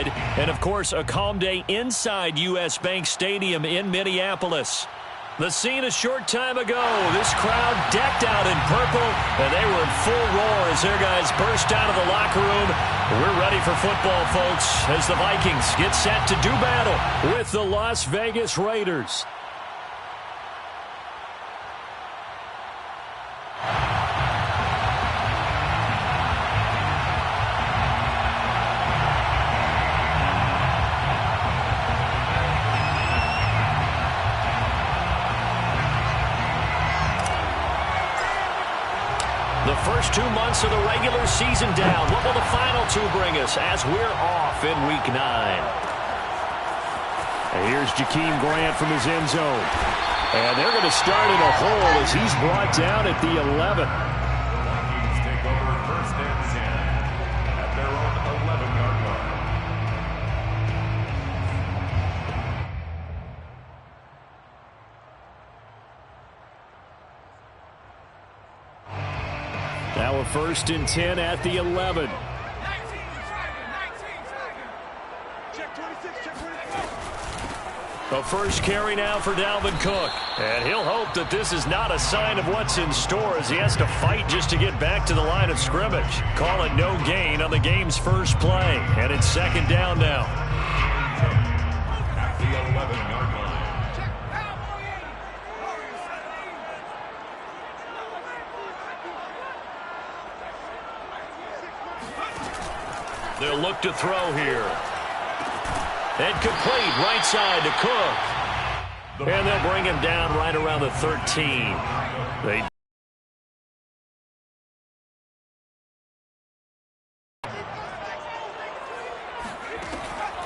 outside. And, of course, a calm day inside U.S. Bank Stadium in Minneapolis. The scene a short time ago, this crowd decked out in purple, and they were in full roar as their guys burst out of the locker room. We're ready for football, folks, as the Vikings get set to do battle with the Las Vegas Raiders. The first 2 months of the regular season down. What will the final two bring us as we're off in Week 9? And here's Jakeem Grant from his end zone. And they're going to start in a hole as he's brought down at the 11. The Vikings take over first and 10 at their own 11-yard line. Now a first and 10 at the 11. The first carry now for Dalvin Cook. And he'll hope that this is not a sign of what's in store as he has to fight just to get back to the line of scrimmage. Call it no gain on the game's first play. And it's second down now. At the 11-yard line. They'll look to throw here. And complete right side to Cook. And they'll bring him down right around the 13.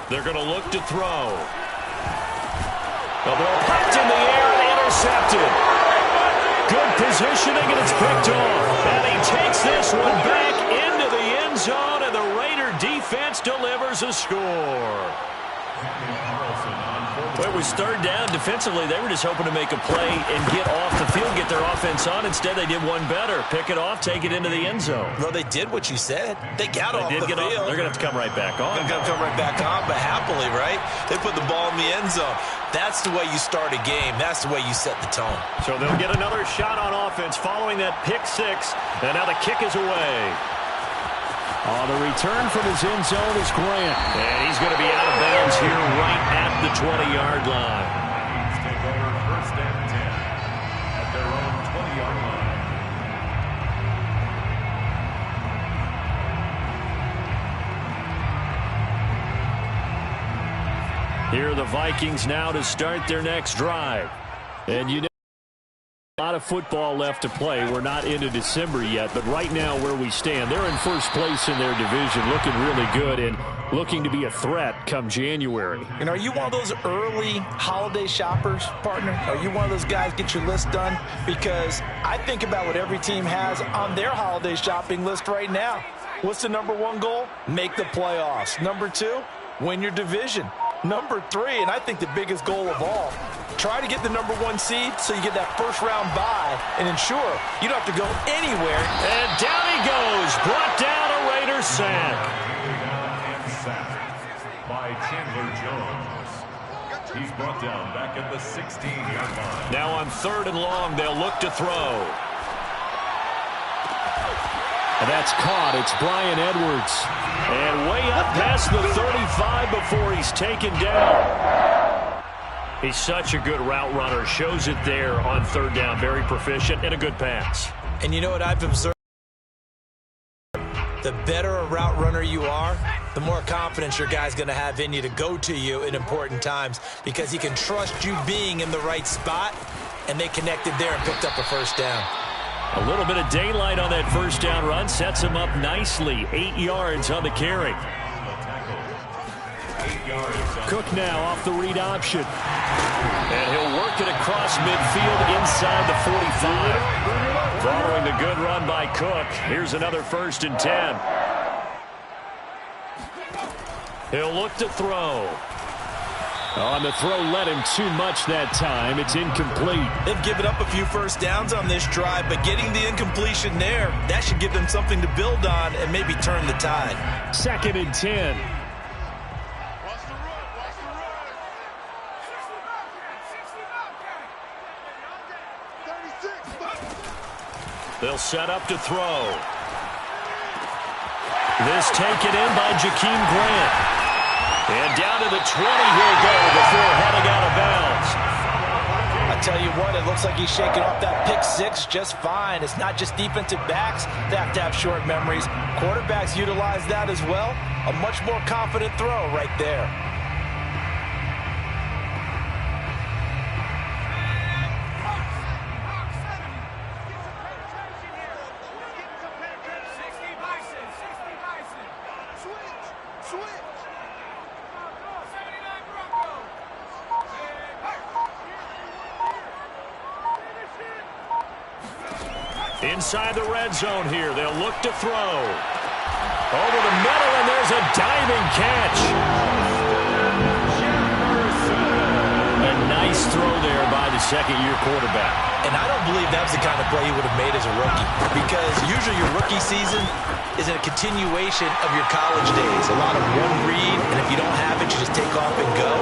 They're going to look to throw. They'll popped in the air and intercepted. Good positioning, and it's picked off. And he takes this one back into the end zone, and the Raider defense delivers a score. Well, it was third down. Defensively, they were just hoping to make a play and get off the field, get their offense on. Instead, they did one better. Pick it off, take it into the end zone. Well, they did what you said. They got off the field. They're going to have to come right back on. They're going to come right back on, but happily, right? They put the ball in the end zone. That's the way you start a game. That's the way you set the tone. So they'll get another shot on offense following that pick six. And now the kick is away. On the return from his end zone is Grant. And he's going to be out of bounds here right at the 20-yard line. Vikings take over first and 10 at their own 20-yard line. Here are the Vikings now to start their next drive. And you know, a lot of football left to play. We're not into December yet, but right now where we stand, they're in first place in their division, looking really good and looking to be a threat come January. And are you one of those early holiday shoppers, partner? Are you one of those guys get your list done? Because I think about what every team has on their holiday shopping list right now. What's the number one goal? Make the playoffs. Number two, win your division. Number three, and I think the biggest goal of all, try to get the number one seed so you get that first round bye and ensure you don't have to go anywhere. And down he goes, brought down a Raider sack. Sacked by Chandler Jones. He's brought down back at the 16-yard line. Now on third and long, they'll look to throw. And that's caught. It's Bryan Edwards. And way up past the 35 before he's taken down. He's such a good route runner. Shows it there on third down. Very proficient and a good pass. And you know what I've observed? The better a route runner you are, the more confidence your guy's going to have in you to go to you in important times because he can trust you being in the right spot, and they connected there and picked up a first down. A little bit of daylight on that first down run sets him up nicely. 8 yards on the carry. Cook now off the read option. And he'll work it across midfield inside the 45. Following the good run by Cook, here's another first and 10. He'll look to throw. On the throw, led him too much that time. It's incomplete. They've given up a few first downs on this drive, but getting the incompletion there, that should give them something to build on and maybe turn the tide. Second and 10. They'll set up to throw. This taken in by Jakeem Grant. And down to the 20 he'll go before heading out of bounds. I tell you what, it looks like he's shaking off that pick six just fine. It's not just defensive backs that have to have short memories. Quarterbacks utilize that as well. A much more confident throw right there. Inside the red zone here, they'll look to throw. Over the middle, and there's a diving catch. A nice throw there by the second-year quarterback. And I don't believe that was the kind of play he would have made as a rookie, because usually your rookie season is a continuation of your college days. A lot of one read, and if you don't have it, you just take off and go.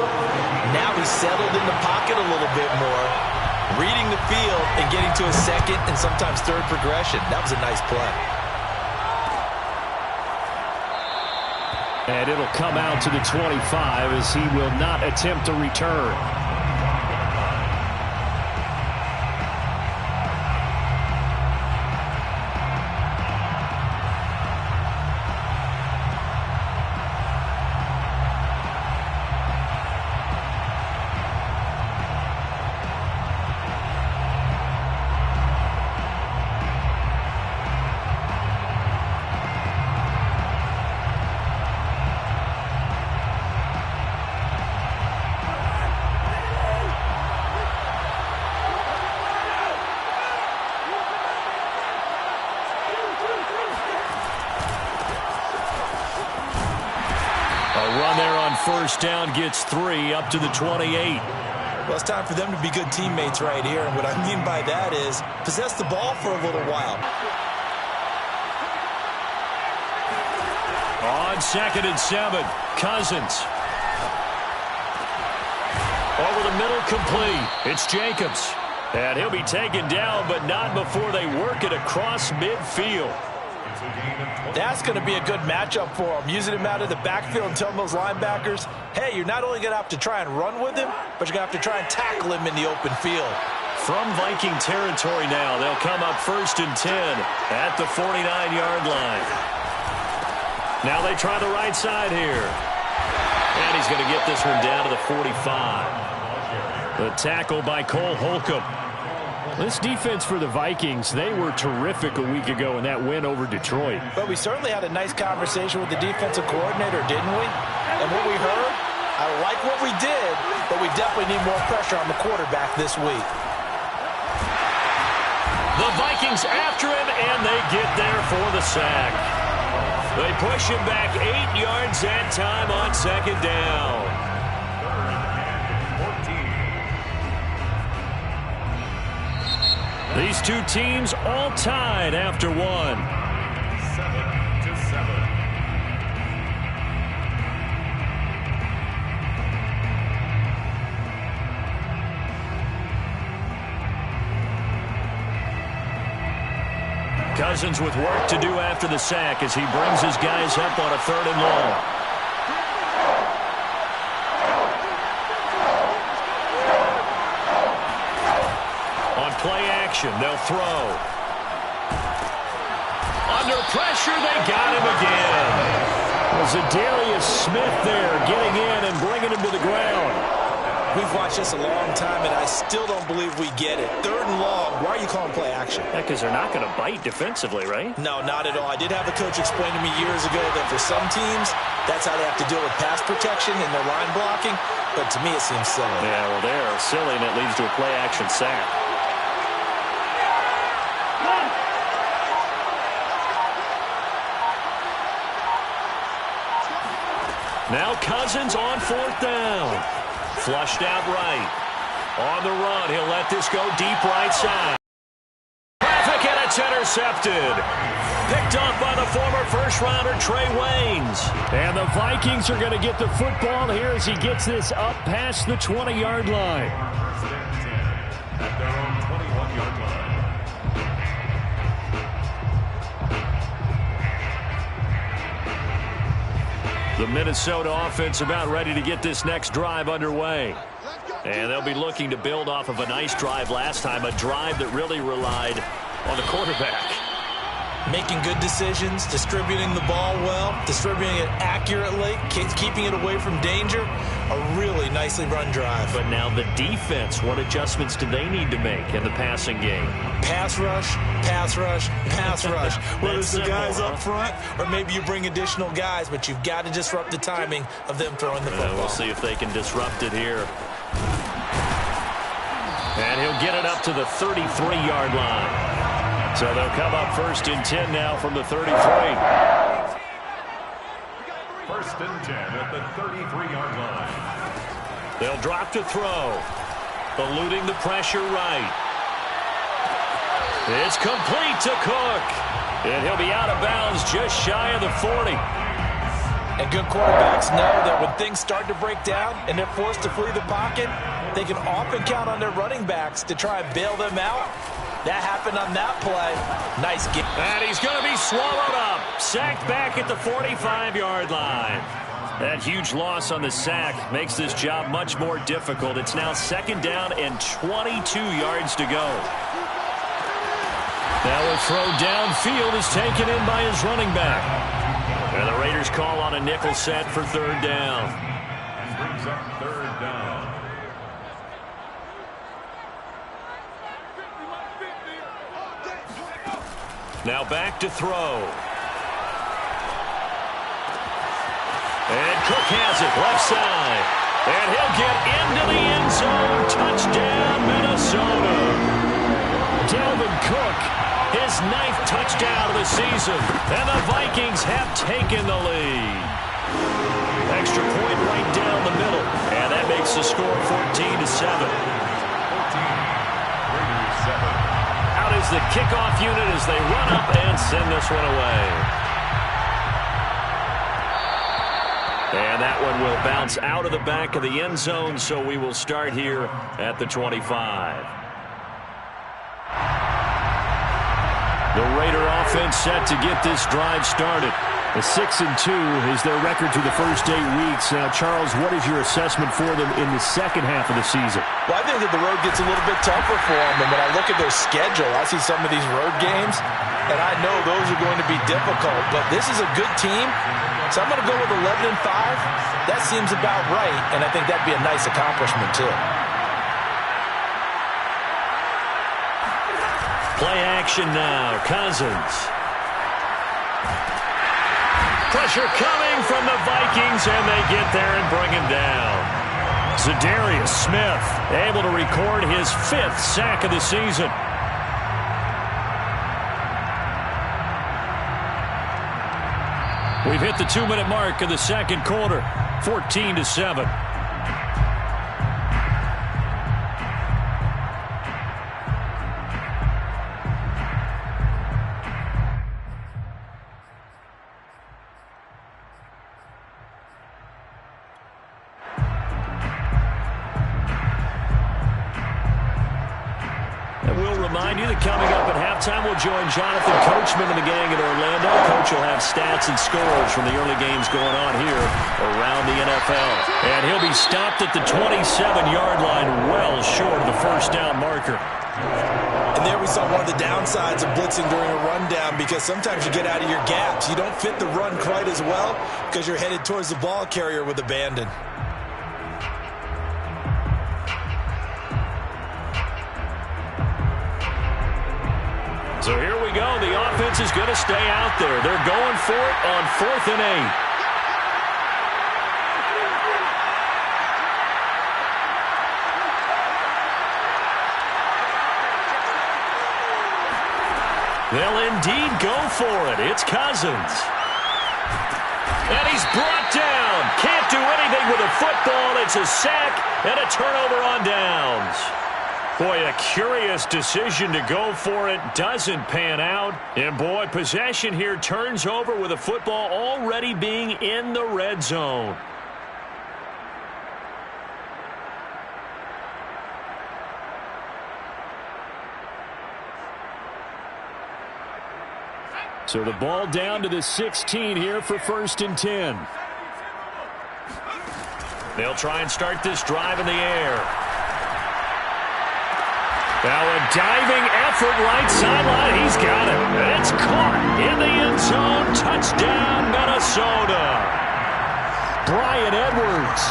Now he's settled in the pocket a little bit more, reading the field and getting to a second and sometimes third progression. That was a nice play. And it'll come out to the 25 as he will not attempt to return. Run there on first down gets 3 up to the 28. Well, it's time for them to be good teammates right here. And what I mean by that is possess the ball for a little while. On 2nd and 7, Cousins. Over the middle, complete. It's Jacobs. And he'll be taken down, but not before they work it across midfield. That's going to be a good matchup for him. Using him out of the backfield and telling those linebackers, hey, you're not only going to have to try and run with him, but you're going to have to try and tackle him in the open field. From Viking territory now, they'll come up 1st and 10 at the 49-yard line. Now they try the right side here. And he's going to get this one down to the 45. The tackle by Cole Holcomb. This defense for the Vikings, they were terrific a week ago in that win over Detroit. But we certainly had a nice conversation with the defensive coordinator, didn't we? And what we heard, I like what we did, but we definitely need more pressure on the quarterback this week. The Vikings after him, and they get there for the sack. They push him back 8 yards that time on 2nd down. These two teams all tied after 1. 7-7. Cousins with work to do after the sack as he brings his guys up on a 3rd and long. Play action, they'll throw. Under pressure, they got him again. Zadarius Smith there getting in and bringing him to the ground. We've watched this a long time, and I still don't believe we get it. 3rd and long, why are you calling play action? Yeah, because they're not going to bite defensively, right? No, not at all. I did have a coach explain to me years ago that for some teams, that's how they have to deal with pass protection and their line blocking, but to me it seems silly. Yeah, well, they're silly, and it leads to a play action sack. Now Cousins on 4th down. Flushed out right. On the run, he'll let this go deep right side. Traffic, and it's intercepted. Picked off by the former first-rounder Trey Waynes. And the Vikings are going to get the football here as he gets this up past the 20-yard line. At their own 21-yard line. The Minnesota offense about ready to get this next drive underway. And they'll be looking to build off of a nice drive last time, a drive that really relied on the quarterback. Making good decisions, distributing the ball well, distributing it accurately, keeping it away from danger. A really nicely run drive. But now the defense, what adjustments do they need to make in the passing game? Pass rush, pass rush, pass rush. Whether it's the guys up front or maybe you bring additional guys, but you've got to disrupt the timing of them throwing the football. We'll see if they can disrupt it here. And he'll get it up to the 33-yard line. So they'll come up 1st and 10 now from the 33. 1st and 10 at the 33-yard line. They'll drop to throw. Eluding the pressure right. It's complete to Cook. And he'll be out of bounds just shy of the 40. And good quarterbacks know that when things start to break down and they're forced to flee the pocket, they can often count on their running backs to try and bail them out. That happened on that play. Nice get. And he's going to be swallowed up. Sacked back at the 45-yard line. That huge loss on the sack makes this job much more difficult. It's now 2nd down and 22 yards to go. Now a throw downfield is taken in by his running back. And the Raiders call on a nickel set for 3rd down. And brings up 3rd down. Now back to throw. And Cook has it left side. And he'll get into the end zone. Touchdown, Minnesota. Dalvin Cook, his 9th touchdown of the season. And the Vikings have taken the lead. Extra point right down the middle. And that makes the score 14-7. 14. Raiders 7. Out is the kickoff unit as they run up and send this one away. And that one will bounce out of the back of the end zone, so we will start here at the 25. The Raider offense set to get this drive started. A 6-2 is their record through the first 8 weeks. Now, Charles, what is your assessment for them in the second half of the season? Well, I think that the road gets a little bit tougher for them. And when I look at their schedule, I see some of these road games, and I know those are going to be difficult. But this is a good team, so I'm going to go with 11-5. That seems about right, and I think that'd be a nice accomplishment, too. Play action now. Cousins. Pressure coming from the Vikings, and they get there and bring him down. Zadarius Smith able to record his 5th sack of the season. We've hit the 2-minute mark of the 2nd quarter, 14-7. Coming up at halftime, we'll join Jonathan Coachman and the gang in Orlando. Coach will have stats and scores from the early games going on here around the NFL. And he'll be stopped at the 27-yard line, well short of the 1st down marker. And there we saw one of the downsides of blitzing during a rundown, because sometimes you get out of your gaps. You don't fit the run quite as well because you're headed towards the ball carrier with abandon. So here we go. The offense is going to stay out there. They're going for it on 4th and 8. They'll indeed go for it. It's Cousins. And he's brought down. Can't do anything with a football. It's a sack and a turnover on downs. Boy, a curious decision to go for it. Doesn't pan out. And, boy, possession here turns over with a football already being in the red zone. So the ball down to the 16 here for 1st and 10. They'll try and start this drive in the air. Now a diving effort right sideline. He's got it. It's caught in the end zone. Touchdown, Minnesota. Bryan Edwards,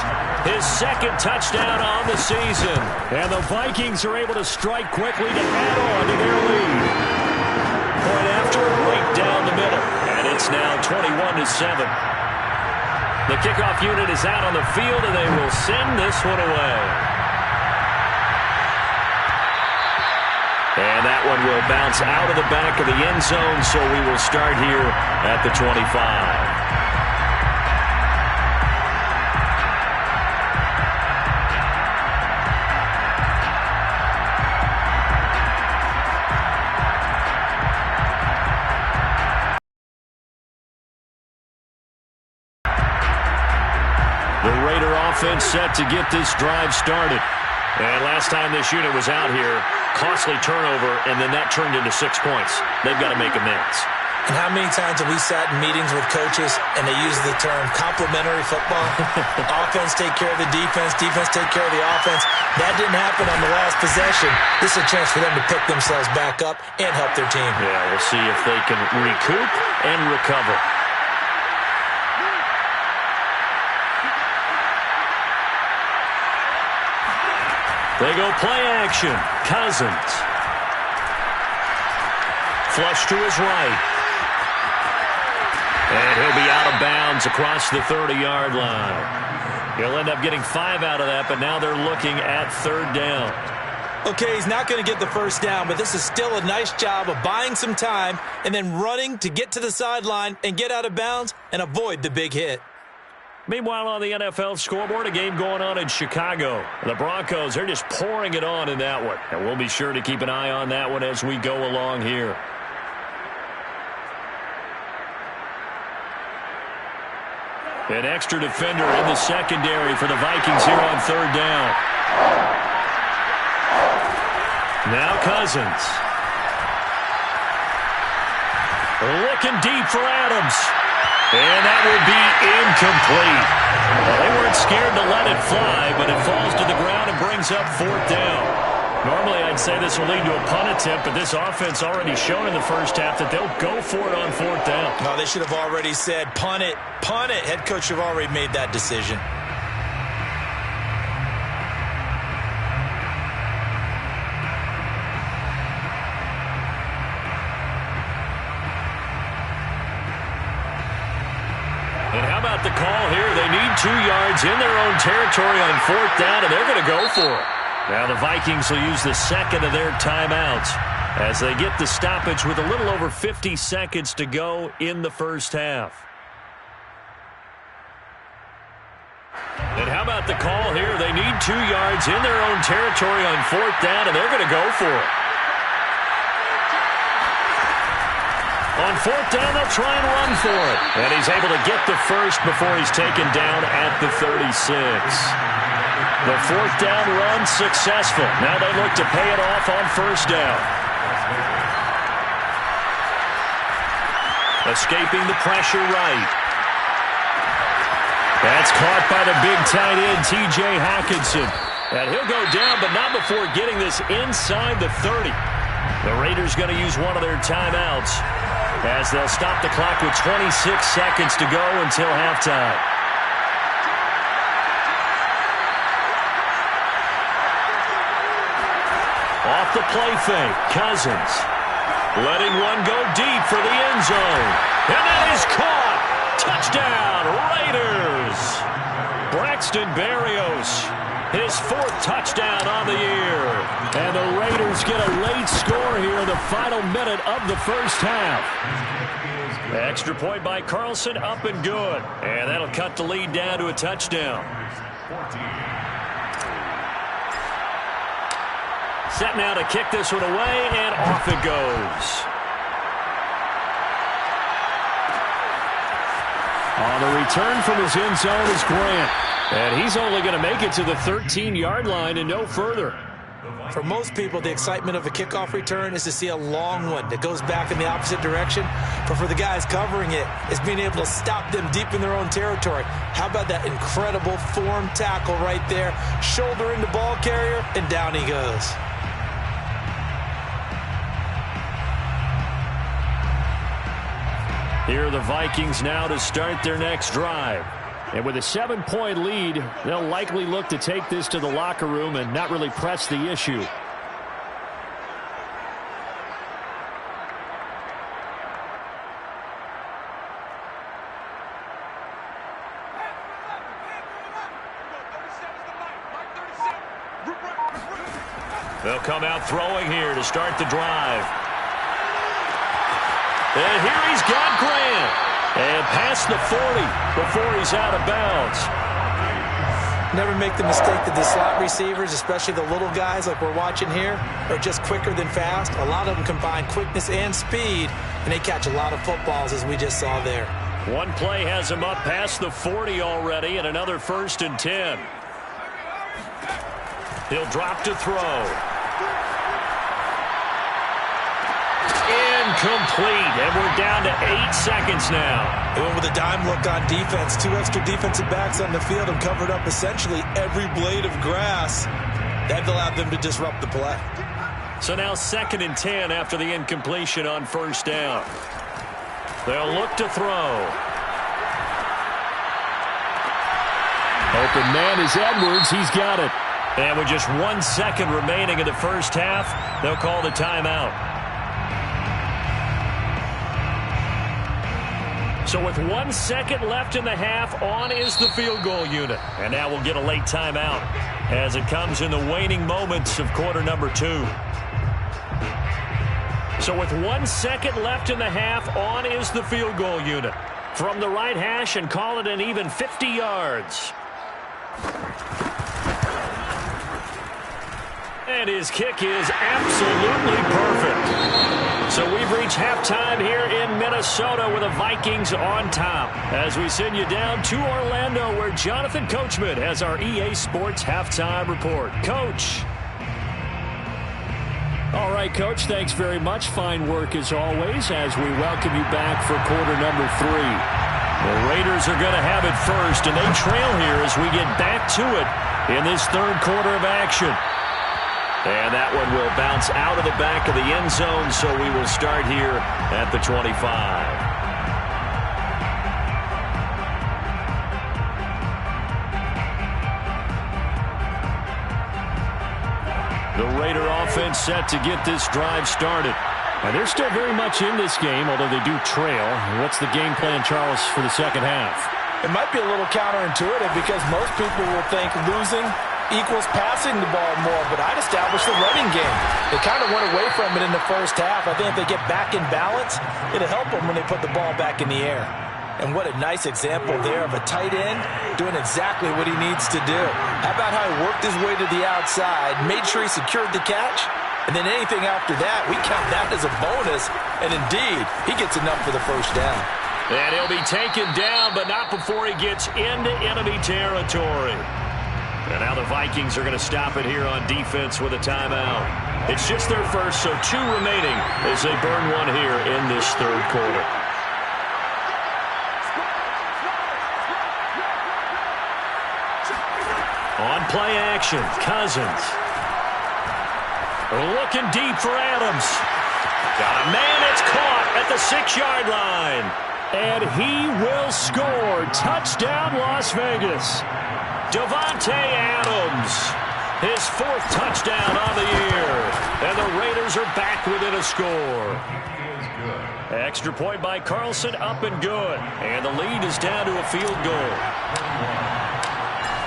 his second touchdown on the season. And the Vikings are able to strike quickly to add on to their lead. Point after, right down the middle. And it's now 21-7. The kickoff unit is out on the field, and they will send this one away. And that one will bounce out of the back of the end zone, so we will start here at the 25. Offense set to get this drive started. And last time this unit was out here, costly turnover, and then that turned into 6 points. They've got to make amends. And how many times have we sat in meetings with coaches and they use the term complementary football? Offense take care of the defense, defense take care of the offense. That didn't happen on the last possession. This is a chance for them to pick themselves back up and help their team. Yeah, we'll see if they can recoup and recover. They go play action. Cousins. Flush to his right. And he'll be out of bounds across the 30-yard line. He'll end up getting 5 out of that, but now they're looking at third down. Okay, he's not going to get the first down, but this is still a nice job of buying some time and then running to get to the sideline and get out of bounds and avoid the big hit. Meanwhile, on the NFL scoreboard, a game going on in Chicago. The Broncos, they're just pouring it on in that one. And we'll be sure to keep an eye on that one as we go along here. An extra defender in the secondary for the Vikings here on third down. Now Cousins. Looking deep for Adams. And that will be incomplete. Well, they weren't scared to let it fly, but it falls to the ground and brings up fourth down. Normally, I'd say this will lead to a punt attempt, but this offense already shown in the first half that they'll go for it on fourth down. No, they should have already said, punt it, punt it. Head coach should have already made that decision. And how about the call here? They need 2 yards in their own territory on fourth down, and they're going to go for it. Now the Vikings will use the second of their timeouts as they get the stoppage with a little over 50 seconds to go in the first half. And how about the call here? They need 2 yards in their own territory on fourth down, and they're going to go for it. On fourth down, they'll try and run for it. And he's able to get the first before he's taken down at the 36. The fourth down run successful. Now they look to pay it off on first down. Escaping the pressure right. That's caught by the big tight end, T.J. Hockenson. And he'll go down, but not before getting this inside the 30. The Raiders going to use one of their timeouts as they'll stop the clock with 26 seconds to go until halftime. Off the play fake, Cousins. Letting one go deep for the end zone. And that is caught. Touchdown, Raiders. Braxton Berrios, his 4th touchdown on the year. And the Raiders get a late score here in the final minute of the first half. Extra point by Carlson, up and good. And that'll cut the lead down to a touchdown. Set now to kick this one away, and off it goes. On the return from his end zone is Grant. And he's only going to make it to the 13-yard line and no further. For most people, the excitement of a kickoff return is to see a long one that goes back in the opposite direction. But for the guys covering it, it's being able to stop them deep in their own territory. How about that incredible form tackle right there? Shoulder into ball carrier, and down he goes. Here are the Vikings now to start their next drive. And with a 7-point lead, they'll likely look to take this to the locker room and not really press the issue. They'll come out throwing here to start the drive. And here he's got Grant. And past the 40 before he's out of bounds. Never make the mistake that the slot receivers, especially the little guys like we're watching here, are just quicker than fast. A lot of them combine quickness and speed, and they catch a lot of footballs, as we just saw there. One play has him up past the 40 already, and another 1st and 10. He'll drop to throw. Incomplete, and we're down to 8 seconds now. They went with a dime look on defense. 2 extra defensive backs on the field and covered up essentially every blade of grass. That allowed them to disrupt the play. So now 2nd and 10 after the incompletion on 1st down. They'll look to throw. Open man is Edwards. He's got it. And with just 1 second remaining in the first half, they'll call the timeout. So with 1 second left in the half, on is the field goal unit. And now we'll get a late timeout as it comes in the waning moments of quarter number 2. So with 1 second left in the half, on is the field goal unit. From the right hash and call it an even 50 yards. And his kick is absolutely perfect. So we've reached halftime here in Minnesota with the Vikings on top. As we send you down to Orlando, where Jonathan Coachman has our EA Sports halftime report. Coach. All right, Coach, thanks very much. Fine work as always as we welcome you back for quarter number 3. The Raiders are going to have it first, and they trail here as we get back to it in this third quarter of action. And that one will bounce out of the back of the end zone, so we will start here at the 25. The Raider offense set to get this drive started. And they're still very much in this game, although they do trail. What's the game plan, Charles, for the second half? It might be a little counterintuitive because most people will think losing equals passing the ball more, but I'd establish the running game. They kind of went away from it in the first half. I think if they get back in balance, it'll help them when they put the ball back in the air. And what a nice example there of a tight end doing exactly what he needs to do. How about how he worked his way to the outside, made sure he secured the catch, and then anything after that, we count that as a bonus. And indeed, he gets enough for the first down. And he'll be taken down, but not before he gets into enemy territory. And now the Vikings are going to stop it here on defense with a timeout. It's just their first, so 2 remaining as they burn one here in this third quarter. On play action, Cousins. Looking deep for Adams. Got a man that's caught at the 6-yard line. And he will score. Touchdown, Las Vegas. Davante Adams, his 4th touchdown on the year. And the Raiders are back within a score. Extra point by Carlson, up and good. And the lead is down to a field goal.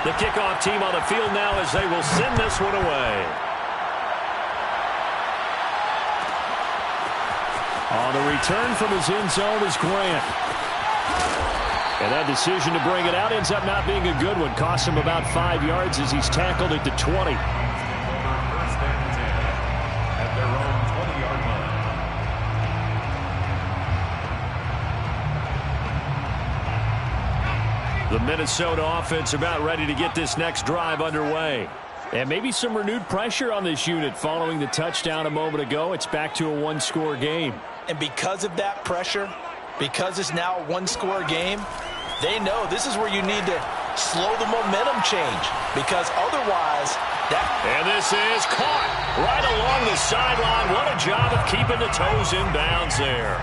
The kickoff team on the field now as they will send this one away. On the return from his end zone is Grant. And that decision to bring it out ends up not being a good one. Costs him about 5 yards as he's tackled at the 20. First and 10 at their own 20-yard line. The Minnesota offense about ready to get this next drive underway. And maybe some renewed pressure on this unit following the touchdown a moment ago. It's back to a one-score game. And because of that pressure, because it's now a one-score game, they know this is where you need to slow the momentum change, because otherwise And this is caught right along the sideline. What a job of keeping the toes in bounds there.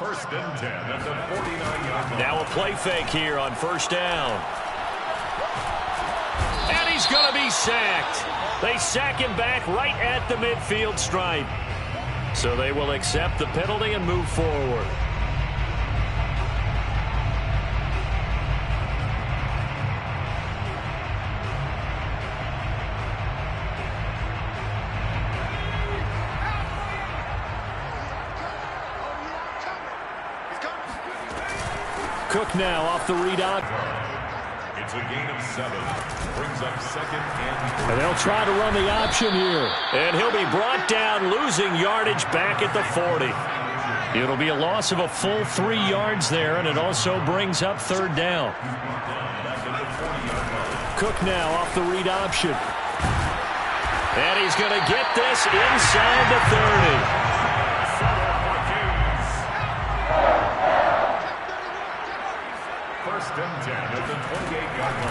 First and 10 at the 49-yard line. Now a play fake here on first down. And he's going to be sacked. They sack him back right at the midfield stripe. So they will accept the penalty and move forward. Cook now off the read out. It's a gain of 7. Brings up second and 3. And they'll try to run the option here. And he'll be brought down, losing yardage back at the 40. It'll be a loss of a full 3 yards there, and it also brings up third down. Cook now off the read option. And he's going to get this inside the 30.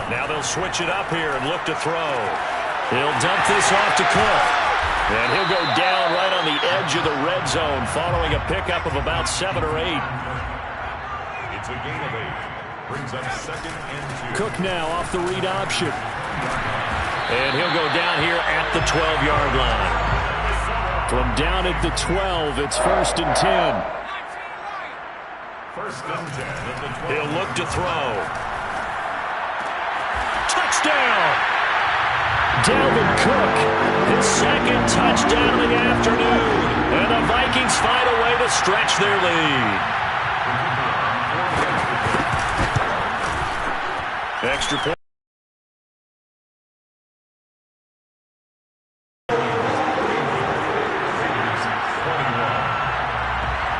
Now they'll switch it up here and look to throw. He'll dump this off to Cook. And he'll go down right on the edge of the red zone following a pickup of about 7 or 8. It's a gain of 8. Brings up second and 2. Cook now off the read option. And he'll go down here at the 12-yard line. From down at the 12, it's first and 10. First and 10 at the 12. He'll look to throw. Touchdown! Dalvin Cook, his second touchdown of the afternoon. And the Vikings find a way to stretch their lead. Extra point.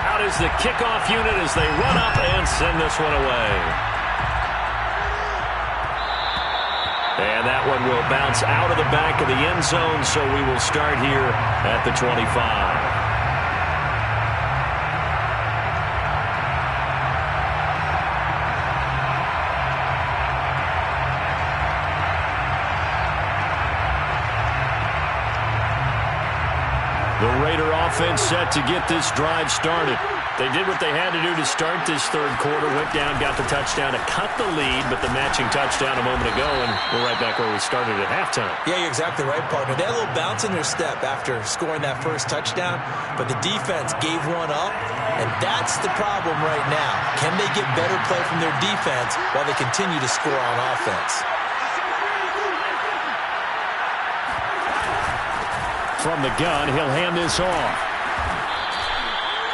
Out is the kickoff unit as they run up and send this one away. And that one will bounce out of the back of the end zone, so we will start here at the 25. The Raider offense set to get this drive started. They did what they had to do to start this third quarter. Went down, got the touchdown to cut the lead, but the matching touchdown a moment ago, and we're right back where we started at halftime. Yeah, you're exactly right, partner. They had a little bounce in their step after scoring that first touchdown, but the defense gave one up, and that's the problem right now. Can they get better play from their defense while they continue to score on offense? From the gun, he'll hand this off.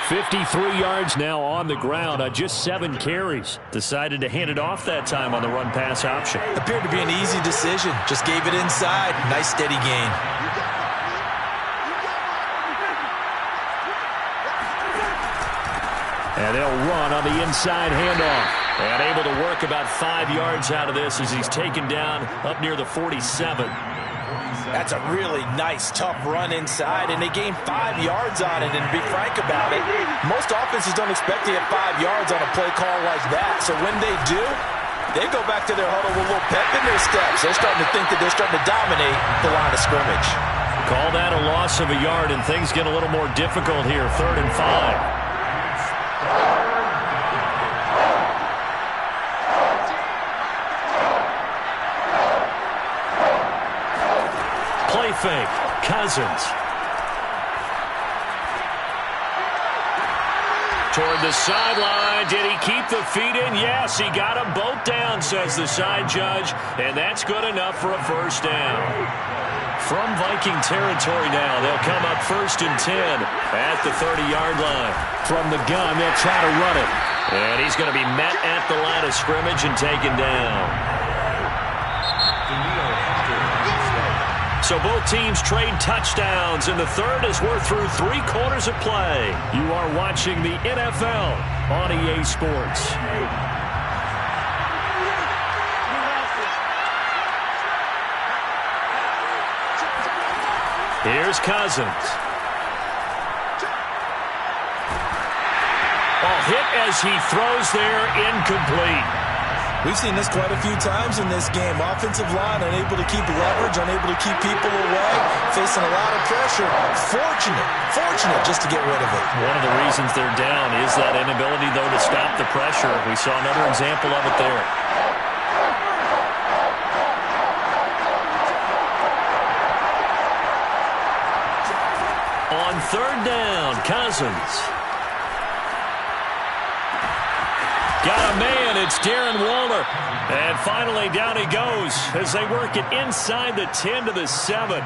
53 yards now on the ground on just 7 carries. Decided to hand it off that time on the run-pass option. Appeared to be an easy decision. Just gave it inside. Nice steady gain. And they'll run on the inside handoff. And able to work about 5 yards out of this as he's taken down up near the 47. That's a really nice, tough run inside, and they gained 5 yards on it. And to be frank about it, most offenses don't expect to get 5 yards on a play call like that. So when they do, they go back to their huddle with a little pep in their steps. They're starting to think that they're starting to dominate the line of scrimmage. Call that a loss of a yard, and things get a little more difficult here. 3rd and 5. Fake. Cousins. Toward the sideline. Did he keep the feet in? Yes, he got them both down, says the side judge. And that's good enough for a first down. From Viking territory now, they'll come up 1st and 10 at the 30-yard line. From the gun, they'll try to run it. And he's going to be met at the line of scrimmage and taken down. So both teams trade touchdowns, and the third as we're through 3 quarters of play. You are watching the NFL on EA Sports. Here's Cousins. Ball hit as he throws there, incomplete. We've seen this quite a few times in this game. Offensive line unable to keep leverage, unable to keep people away, facing a lot of pressure. Fortunate just to get rid of it. One of the reasons they're down is that inability, though, to stop the pressure. We saw another example of it there. On third down, Cousins. Got a man, it's Darren Waller. And finally down he goes as they work it inside the 10 to the 7.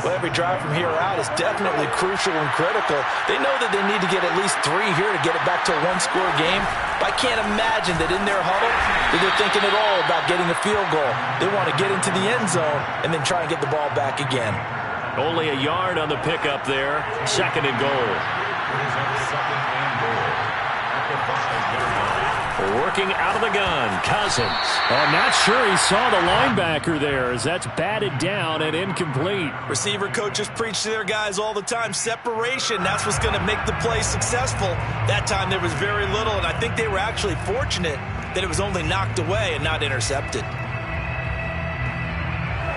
Well, every drive from here out is definitely crucial and critical. They know that they need to get at least 3 here to get it back to a one-score game. But I can't imagine that in their huddle that they're thinking at all about getting a field goal. They want to get into the end zone and then try and get the ball back again. Only a yard on the pickup there. 2nd and goal. Working out of the gun, Cousins. I'm not sure he saw the linebacker there as that's batted down and incomplete. Receiver coaches preach to their guys all the time. Separation, that's what's going to make the play successful. That time there was very little, and I think they were actually fortunate that it was only knocked away and not intercepted.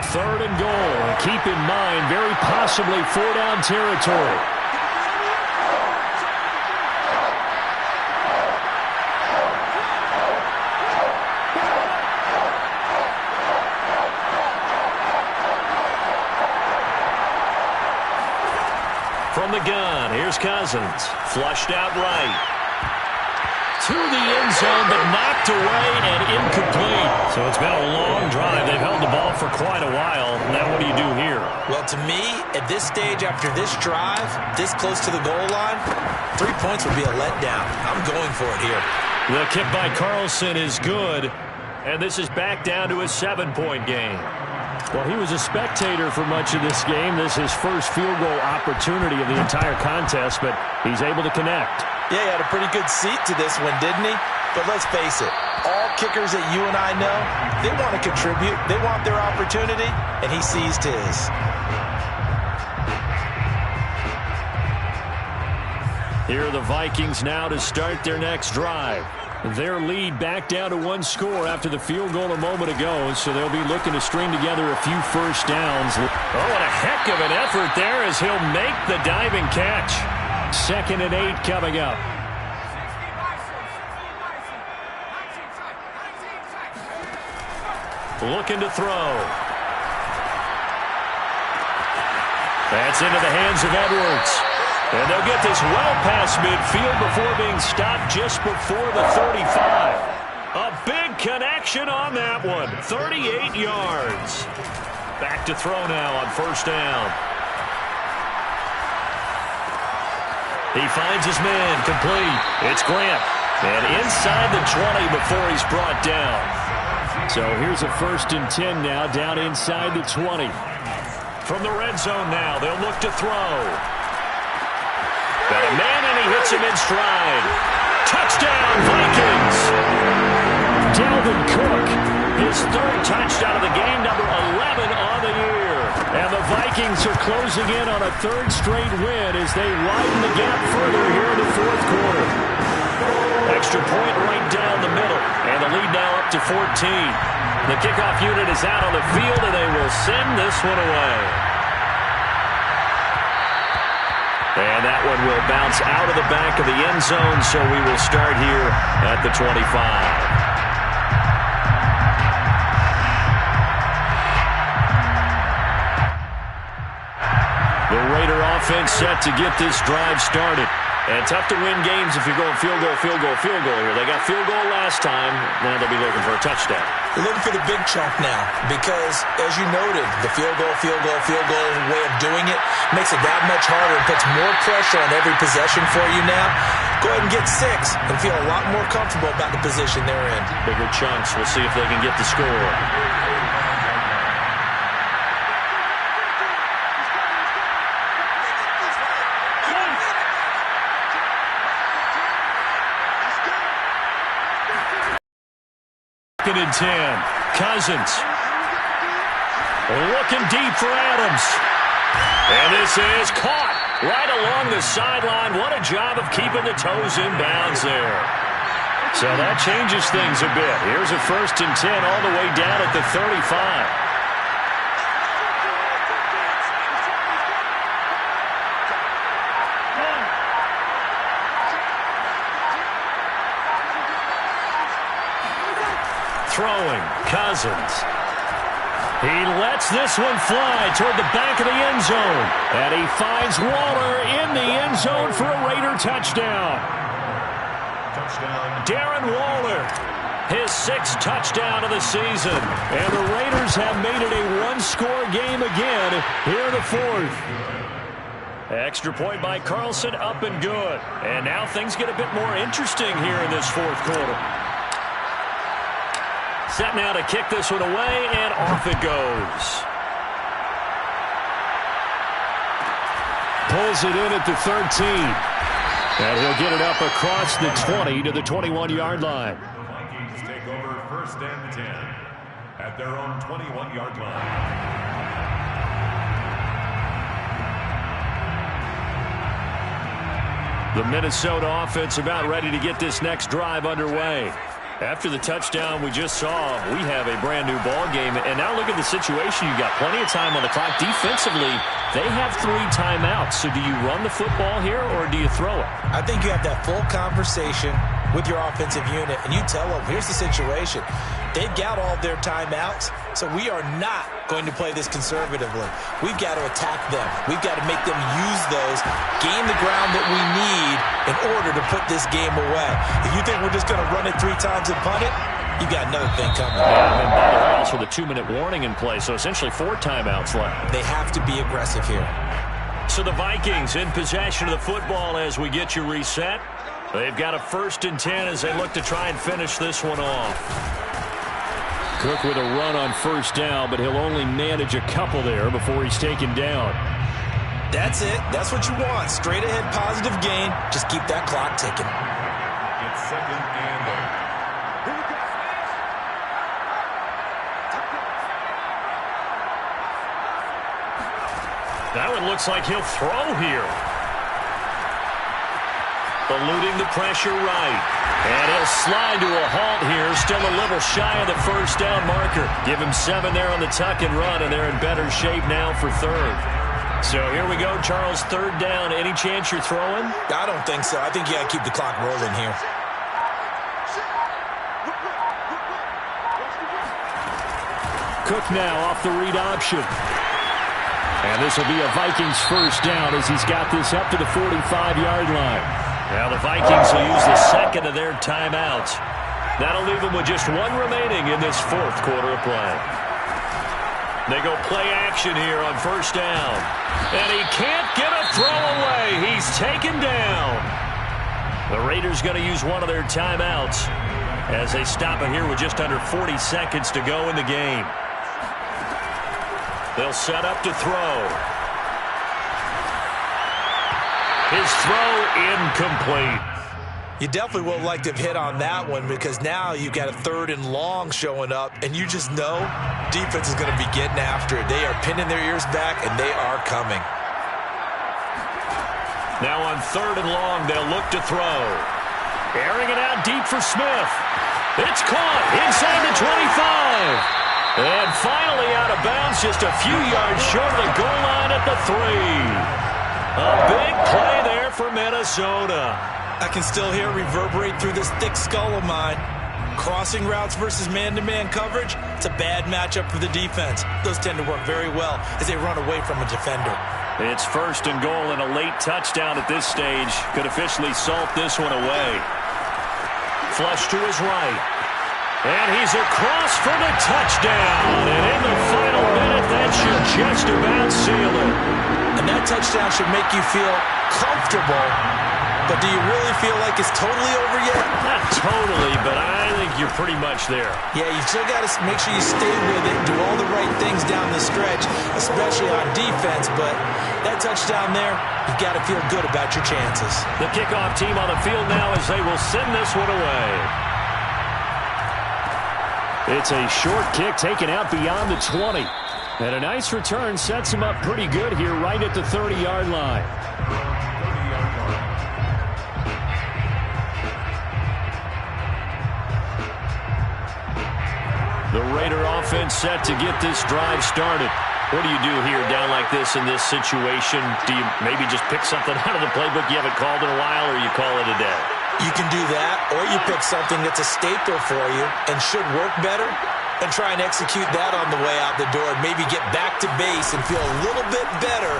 3rd and goal. Keep in mind, very possibly 4-down territory. From the gun, here's Cousins. Flushed out right. To the end zone, but knocked away and incomplete. So it's been a long drive. They've held the ball for quite a while. Now what do you do here? Well, to me, at this stage after this drive, this close to the goal line, 3 points would be a letdown. I'm going for it here. The kick by Carlson is good. And this is back down to a 7-point game. Well, he was a spectator for much of this game. This is his first field goal opportunity of the entire contest, but he's able to connect. Yeah, he had a pretty good seat to this one, didn't he? But let's face it, all kickers that you and I know, they want to contribute. They want their opportunity, and he seized his. Here are the Vikings now to start their next drive. Their lead back down to 1 score after the field goal a moment ago, so they'll be looking to string together a few first downs. Oh, what a heck of an effort there as he'll make the diving catch. 2nd and 8 coming up. Looking to throw. That's into the hands of Edwards. And they'll get this well past midfield before being stopped just before the 35. A big connection on that one. 38 yards. Back to throw now on 1st down. He finds his man, complete. It's Grant. And inside the 20 before he's brought down. So here's a 1st and 10 now, down inside the 20. From the red zone now, they'll look to throw. Got a man, and he hits him in stride. Touchdown, Vikings! Dalvin Cook, his 3rd touchdown of the game, number 11 on the year. And the Vikings are closing in on a 3rd straight win as they widen the gap further here in the 4th quarter. Extra point right down the middle, and the lead now up to 14. The kickoff unit is out on the field, and they will send this one away. And that one will bounce out of the back of the end zone, so we will start here at the 25. The Raider offense set to get this drive started. And tough to win games if you're going field goal here. They got field goal last time. Now they'll be looking for a touchdown. They're looking for the big chunk now because, as you noted, the field goal way of doing it makes it that much harder and puts more pressure on every possession for you now. Go ahead and get 6 and feel a lot more comfortable about the position they're in. Bigger chunks. We'll see if they can get the score. And 10. Cousins. Looking deep for Adams. And this is caught right along the sideline. What a job of keeping the toes in bounds there. So that changes things a bit. Here's a 1st and 10 all the way down at the 35. Throwing, Cousins. He lets this one fly toward the back of the end zone. And he finds Waller in the end zone for a Raider touchdown. Darren Waller, his 6th touchdown of the season. And the Raiders have made it a one-score game again here in the 4th. Extra point by Carlson, up and good. And now things get a bit more interesting here in this 4th quarter. Set now to kick this one away, and off it goes. Pulls it in at the 13. And he'll get it up across the 20 to the 21-yard line. The Vikings take over 1st and 10 at their own 21-yard line. The Minnesota offense about ready to get this next drive underway. After the touchdown we just saw, we have a brand-new ball game. And now look at the situation. You've got plenty of time on the clock. Defensively, they have 3 timeouts. So do you run the football here or do you throw it? I think you have that full conversation with your offensive unit, and you tell them, here's the situation. They've got all their timeouts, so we are not going to play this conservatively. We've got to attack them. We've got to make them use those, gain the ground that we need in order to put this game away. If you think we're just going to run it 3 times and punt it, you got another thing coming. Yeah, and by the way, also the 2-minute warning in play, so essentially 4 timeouts left. They have to be aggressive here. So the Vikings in possession of the football as we get you reset. They've got a 1st and 10 as they look to try and finish this one off. Cook with a run on 1st down, but he'll only manage a couple there before he's taken down. That's it. That's what you want. Straight ahead positive gain. Just keep that clock ticking. It's 2nd and 8. That one looks like he'll throw here. Eluding the pressure right. And he'll slide to a halt here. Still a little shy of the 1st down marker. Give him 7 there on the tuck and run, and they're in better shape now for 3rd. So here we go, Charles, 3rd down. Any chance you're throwing? I don't think so. I think you got to keep the clock rolling here. Cook now off the read option. And this will be a Vikings 1st down as he's got this up to the 45-yard line. Now the Vikings will use the 2nd of their timeouts. That'll leave them with just 1 remaining in this 4th quarter of play. They go play action here on 1st down. And he can't get a throw away. He's taken down. The Raiders going to use 1 of their timeouts as they stop it here with just under 40 seconds to go in the game. They'll set up to throw. His throw incomplete. You definitely would like to have hit on that one because now you've got a 3rd and long showing up, and you just know defense is going to be getting after it. They are pinning their ears back, and they are coming. Now on 3rd and long, they'll look to throw. Airing it out deep for Smith. It's caught inside the 25. And finally out of bounds, just a few yards short of the goal line at the 3. A big play there for Minnesota. I can still hear it reverberate through this thick skull of mine. Crossing routes versus man-to-man coverage, it's a bad matchup for the defense. Those tend to work very well as they run away from a defender. It's 1st and goal, and a late touchdown at this stage could officially salt this one away. Flush to his right. And he's across for the touchdown. And in the final minute, that should just about seal it. And that touchdown should make you feel comfortable. But do you really feel like it's totally over yet? Not totally, but I think you're pretty much there. Yeah, you still got to make sure you stay with it, do all the right things down the stretch, especially on defense. But that touchdown there, you've got to feel good about your chances. The kickoff team on the field now as they will send this one away. It's a short kick taken out beyond the 20. And a nice return sets him up pretty good here right at the 30-yard line. The Raider offense set to get this drive started. What do you do here down like this in this situation? Do you maybe just pick something out of the playbook you haven't called in a while, or you call it a day? You can do that, or you pick something that's a staple for you and should work better and try and execute that on the way out the door and maybe get back to base and feel a little bit better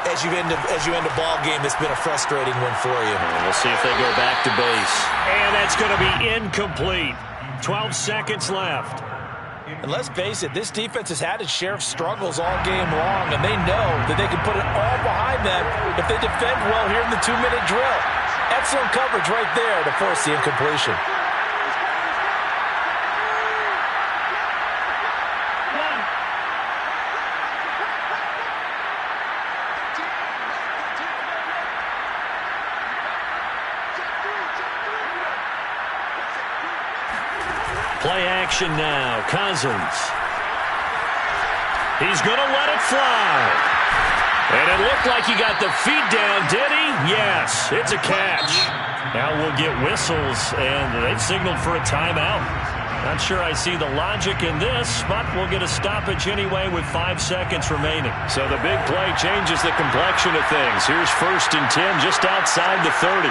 as you end a ball game that's been a frustrating one for you. And we'll see if they go back to base. And that's going to be incomplete. 12 seconds left. And let's face it, this defense has had its share of struggles all game long, and they know that they can put it all behind them if they defend well here in the 2-minute drill. Excellent coverage right there to force the incompletion. Play action now. Cousins. He's going to let it fly. And it looked like he got the feet down, did he? Yes, it's a catch. Now we'll get whistles, and they've signaled for a timeout. Not sure I see the logic in this, but we'll get a stoppage anyway with 5 seconds remaining. So the big play changes the complexion of things. Here's 1st and 10 just outside the 30.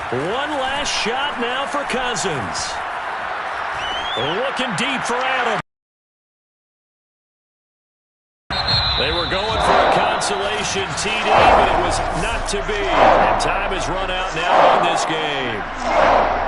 One last shot now for Cousins. Looking deep for Adams. They were going for a consolation TD, but it was not to be. And time has run out now in this game.